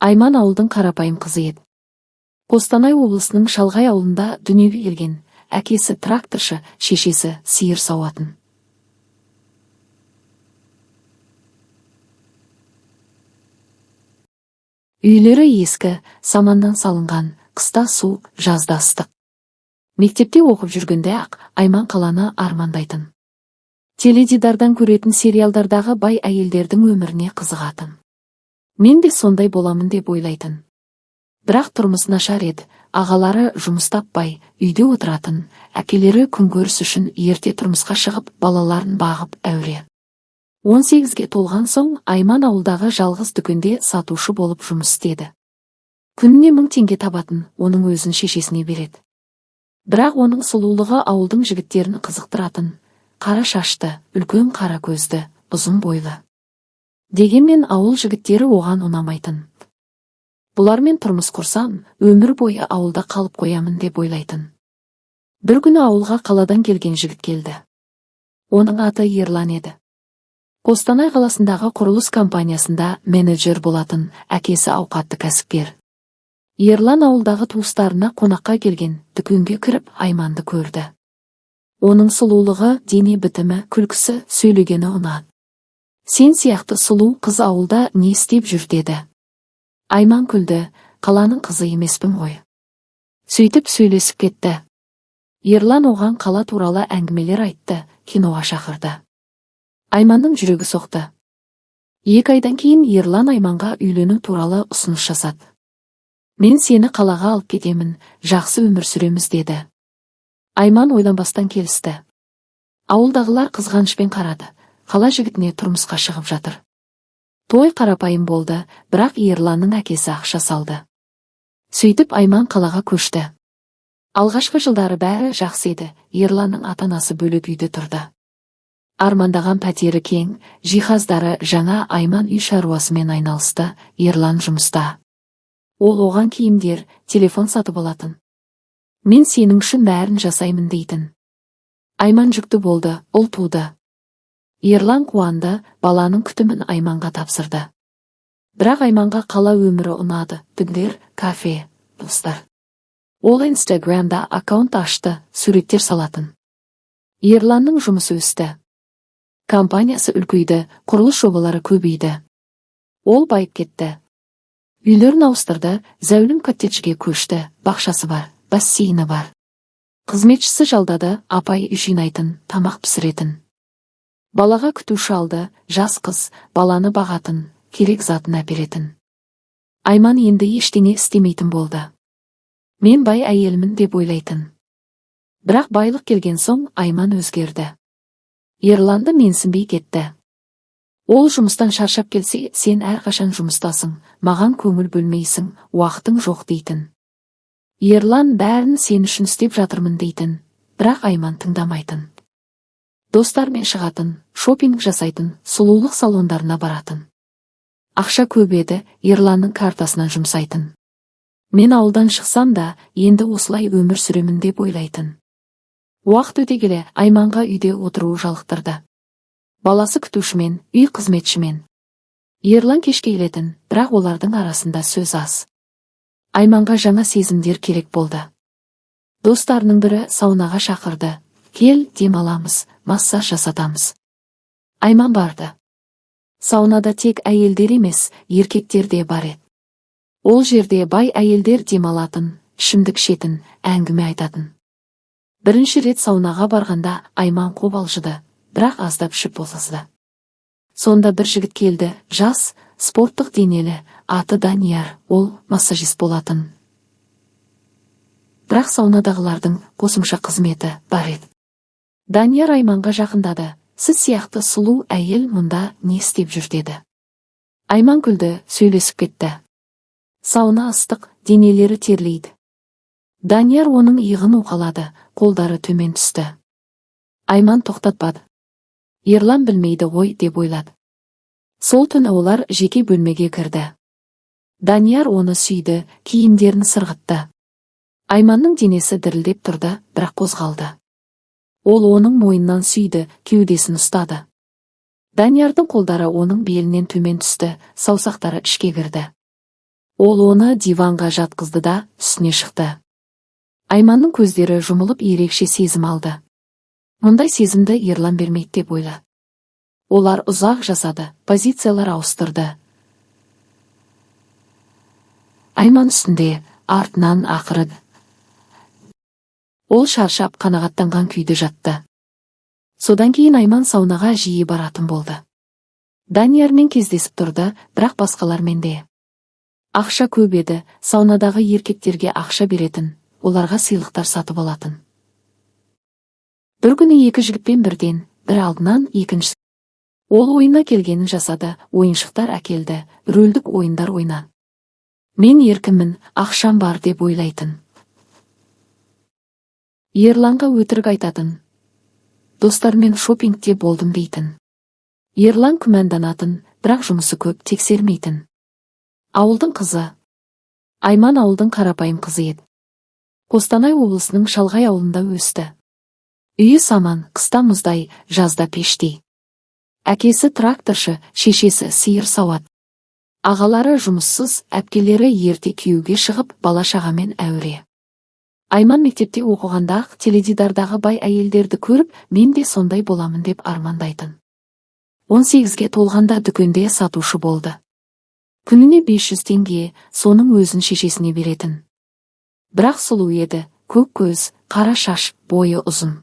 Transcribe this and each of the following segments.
Айман ауылдың қарапайым қызы еді. Қостанай облысының шалғай ауылында дүниеге келген. Әкесі тракторшы, шешесі сиыр сауатын. Үйлері ескі, саманнан салынған, қыста суық, жазда ыстық. Мектепте оқып жүргенде ақ Айман қаланы армандайтын. Теледидардан көретін сериалдардағы бай әйелдердің өміріне қызығатын. Мен де сондай боламын деп ойлайтын. Бірақ тұрмыс нашар еді, ағалары жұмыс таппай, үйде отыратын, әкелері күнкөріс үшін ерте тұрмысқа шығып, балаларын бағып әуре. 18-ге толған соң Айман ауылдағы жалғыз дүкенде сатушы болып жұмыс істеді. Күніне 1000 теңге табатын, оның өзін шешесіне береді. Бірақ оның сұлулығы ауылдың жігіттерін қызықтыратын. Қара шашты, үлкен қара көзді, ұзын бойлы. Дегенмен ауыл жігіттері оған ұнамайтын. Бұлармен тұрмыс құрсам, өмір бойы ауылда қалып қоямын деп ойлайтын. Бір күні ауылға қаладан келген жігіт келді. Оның аты Ерлан еді. Қостанай қаласындағы құрылыс компаниясында менеджер болатын, әкесі ауқатты кәсіпкер. Ерлан ауылдағы туыстарына қонаққа келген, дүкенге кіріп Айманды көрді. Оның сұлулығы, дене бітімі, күлкісі, сөйлегені ұнады. Сен сияқты сұлу қыз ауылда не істеп жүр деді. Айман күлді, қаланың қызы емеспін ғой. Сөйтіп сөйлесіп кетті. Ерлан оған қала туралы әңгімелер айтты, киноға шақырды. Айманның жүрегі соқты. 2 айдан кейін Ерлан Айманға үйлену туралы ұсыныс жасады. Мен сені қалаға алып кетемін, жақсы өмір сүреміз деді. Айман ойланбастан келісті. Ауылдағылар қызғанышпен қарады. Қала жігітіне тұрмысқа шығып жатыр. Той қарапайым болды, бірақ Ерланның әкесі ақша салды. Сөйтіп Айман қалаға көшті. Алғашқы жылдары бәрі жақсы еді, Ерланның ата-анасы бөлек үйде тұрды. Армандаған пәтері кең, жиһаздары жаңа. Айман үй шаруасымен айналысты, Ерлан жұмыста. Ол оған киімдер, телефон сатып алатын. Мен сенің үшін бәрін жасаймын дейтін. Айман жүкті болды, ұл туды. Ерлан қуанды, баланың күтімін Айманға тапсырды. Бірақ Айманға қала өмірі ұнады, түндер, кафе, достар. Ол Инстаграмда аккаунт ашты, суреттер салатын. Ерланның жұмысы өсті. Компаниясы үлкейді, құрылыс жобалары көбейді. Ол байып кетті. Үйлерін ауыстырды, зәулім коттеджге көшті, бақшасы бар, бассейні бар. Қызметшісі жалдады, апай үй жинайтын, тамақ пісіретін. Балаға күтуші алды, жас қыз, баланы бағатын, керек затын әперетін. Айман енді ештеңе істемейтін болды. Мен бай әйелмін деп ойлайтын. Бірақ байлық келген соң Айман өзгерді. Ерланды менсінбей кетті. Ол жұмыстан шаршап келсе, сен әрқашан жұмыстасың, маған көңіл бөлмейсің, уақытың жоқ дейтін. Ерлан бәрін сен үшін істеп жатырмын дейтін, бірақ Айман тыңдамайтын. Достармен шығатын, шопинг жасайтын, сұлулық салондарына баратын. Ақша көп еді, Ерланның картасынан жұмсайтын. Мен ауылдан шықсам да, енді осылай өмір сүремін деп ойлайтын. Уақыт өте келе, Айманға үйде отыруы жалықтырды. Баласы күтушімен, үй қызметшімен. Ерлан кешке келетін, бірақ олардың арасында сөз аз. Айманға жаңа сезімдер керек болды. Достарының бірі саунаға шақырды. Кел, демаламыз, массаж жасатамыз. Айман барды. Саунада тек әйелдер емес, еркектер де бар еді. Ол жерде бай әйелдер демалатын, ішімдік ішетін, әңгіме айтатын. Бірінші рет саунаға барғанда Айман қобалжыды, бірақ аздап ішіп болсызды. Сонда бір жігіт келді, жас, спорттық денелі, аты Данияр, ол массажист болатын. Бірақ саунадағылардың қосымша қызметі бар еді. Данияр Айманға жақындады. Сіз сияқты сұлу әйел мұнда не істеп жүр деді. Айман күлді, сөйлесіп кетті. Сауна ыстық, денелері терлейді. Данияр оның иығын уқалады, қолдары төмен түсті. Айман тоқтатпады. Ерлан білмейді ғой деп ойлады. Сол түні олар жеке бөлмеге кірді. Данияр оны сүйді, киімдерін сырғытты. Айманның денесі дірілдеп тұрды, бірақ қозғалды. Ол оның мойнынан сүйді, кеудесін ұстады. Даниярдың қолдары оның белінен төмен түсті, саусақтары ішке кірді. Ол оны диванға жатқызды да үстіне шықты. Айманның көздері жұмылып ерекше сезім алды. Мұндай сезімді Ерлан бермейді деп ойлады. Олар ұзақ жасады, позициялар ауыстырды. Айман үстінде, артынан ақырды. Ол шаршап қанағаттанған күйде жатты. Содан кейін Айман саунаға жиі баратын болды. Даниярмен кездесіп тұрды, бірақ басқалармен де. Ақша көп еді, саунадағы еркектерге ақша беретін, оларға сыйлықтар сатып алатын. Бір күні екі жігітпен бірден, бір алдынан екіншісі. Ол ойына келгенін жасады, ойыншықтар әкелді, рөлдік ойындар ойнады. Мен еркіммін, ақшам бар деп ойлайтын. Ерланға өтірік айтатын. Достармен шопингте болдым дейтін. Ерлан күмәнданатын, бірақ жұмысы көп, тексермейтін. Ауылдың қызы. Айман ауылдың қарапайым қызы еді. Қостанай облысының шалғай ауылында өсті. Үйі саман, қыста мұздай, жазда пештей. Әкесі тракторшы, шешесі сиыр сауат. Ағалары жұмыссыз, әпкелері ерте күйеуге шығып, бала-шағамен әуре. Айман мектепте оқығанда теледидардағы бай әйелдерді көріп, мен де сондай боламын деп армандайтын. 18-ге толғанда дүкенде сатушы болды. Күніне 500 теңге, соның өзін шешесіне беретін. Бірақ сұлу еді, көк көз, қара шаш, бойы ұзын.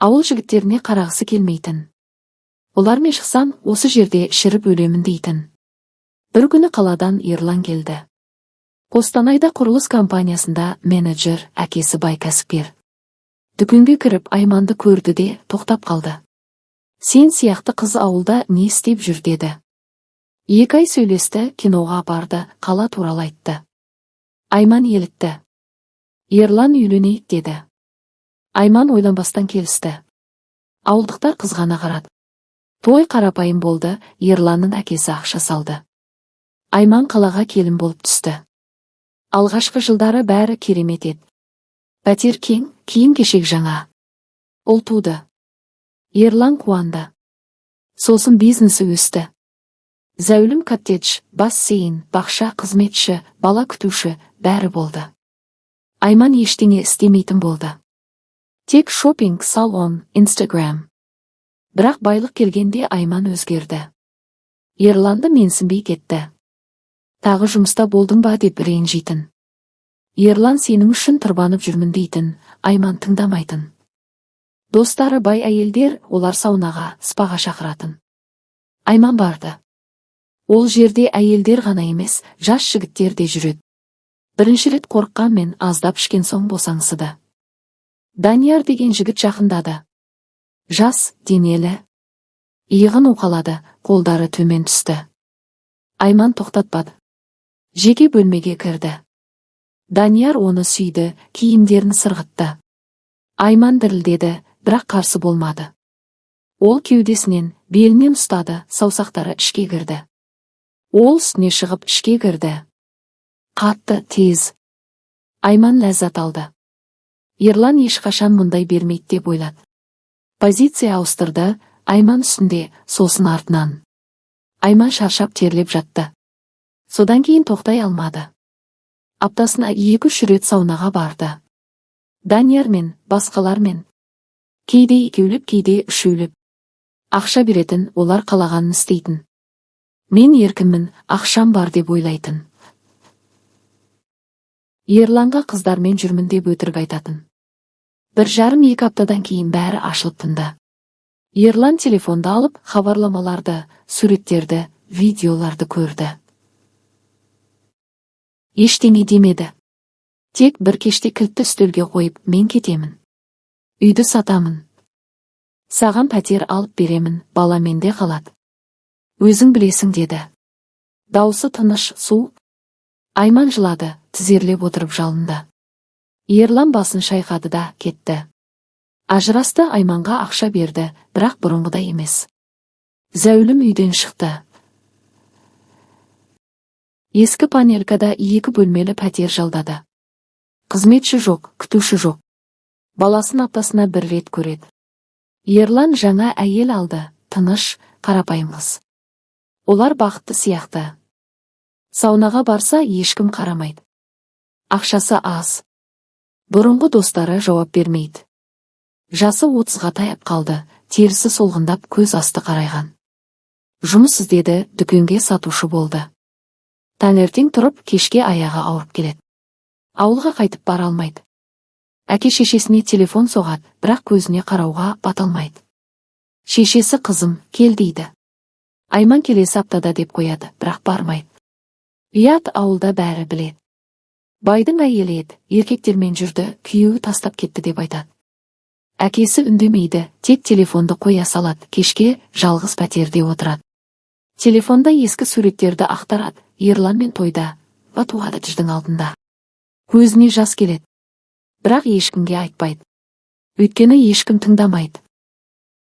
Ауыл жігіттеріне қарағысы келмейтін. Олармен шықсам, осы жерде шіріп өлемін дейтін. Бір күні қаладан Ерлан келді. Қостанайда құрылыс компаниясында менеджер, әкесі бай кәсіпкер. Дүкенге кіріп Айманды көрді де тоқтап қалды. Сен сияқты қыз ауылда не істеп жүр деді. 2 ай сөйлесті, киноға апарды, қала туралы айтты. Айман елітті. Ерлан үйленейік деді. Айман ойланбастан келісті. Ауылдықтар қызғана қарады. Той қарапайым болды, Ерланның әкесі ақша салды. Айман қалаға келін болып түсті. Алғашқы жылдары бәрі керемет еді. Пәтер кең, киім-кешек жаңа. Ұл туды. Ерлан қуанды. Сосын бизнесі өсті. Зәулім коттедж, бассейн, бақша, қызметші, бала күтуші, бәрі болды. Айман ештеңе істемейтін болды. Тек шопинг, салон, Инстаграм. Бірақ байлық келгенде Айман өзгерді. Ерланды менсінбей кетті. Тағы жұмыста болдың ба деп ренжитін. Ерлан сенің үшін тұрбанып жүрмін дейтін, Айман тыңдамайтын. Достары бай әйелдер, олар саунаға, спаға шақыратын. Айман барды. Ол жерде әйелдер ғана емес, жас жігіттер де жүреді. Бірінші рет қорыққанмен аздап ішкен соң босаңсыды. Данияр деген жігіт жақындады. Жас, денелі. Иығын уқалады, қолдары төмен түсті. Айман тоқтатпады. Жеке бөлмеге кірді. Данияр оны сүйді, киімдерін сырғытты. Айман дірілдеді, бірақ қарсы болмады. Ол кеудесінен, белінен ұстады, саусақтары ішке кірді. Ол үстіне шығып ішке кірді. Қатты, тез. Айман ләззат алды. Ерлан ешқашан мұндай бермейді деп ойлады. Позиция ауыстырды, Айман үстінде, сосын артынан. Айман шаршап терлеп жатты. Содан кейін тоқтай алмады. Аптасына 2-3 рет саунаға барды. Даниярмен, басқалармен. Кейде екеулеп, кейде үшеулеп. Ақша беретін, олар қалағанын істейтін. Мен еркіммін, ақшам бар деп ойлайтын. Ерланға қыздармен жүрмін деп өтірік айтатын. 1,5-2 аптадан кейін бәрі ашылып тынды. Ерлан телефонды алып, хабарламаларды, суреттерді, видеоларды көрді. Ештеңе демеді. Тек бір кеште кілтті үстелге қойып, мен кетемін. Үйді сатамын. Саған пәтер алып беремін, бала менде қалады. Өзің білесің деді. Даусы тыныш, суық. Айман жылады, тізерлеп отырып жалынды. Ерлан басын шайқады да кетті. Ажырасты, Айманға ақша берді, бірақ бұрынғыдай емес. Зәулім үйден шықты. Ескі панелкада 2 бөлмелі пәтер жалдады. Қызметші жоқ, күтуші жоқ. Баласын аптасына 1 рет көреді. Ерлан жаңа әйел алды, тыныш, қарапайым қыз. Олар бақытты сияқты. Саунаға барса, ешкім қарамайды. Ақшасы аз. Бұрынғы достары жауап бермейді. Жасы 30-ға таяп қалды, терісі солғындап, көз асты қарайған. Жұмыс іздеді, дүкенге сатушы болды. Таңертең тұрып, кешке аяғы ауырып келеді. Ауылға қайтып бара алмайды. Әке-шешесіне телефон соғады, бірақ көзіне қарауға бата алмайды. Шешесі қызым, кел дейді. Айман келесі аптада деп қояды, бірақ бармайды. Ұят, ауылда бәрі біледі. Байдың әйелі еді, еркектермен жүрді, күйеуі тастап кетті деп айтады. Әкесі үндемейді, тек телефонды қоя салады, кешке жалғыз пәтерде отырады. Телефонда ескі суреттерді ақтарады, Ерлан мен тойда, туады жырдың алдында. Көзіне жас келеді. Бірақ ешкімге айтпайды. Өйткені ешкім тыңдамайды.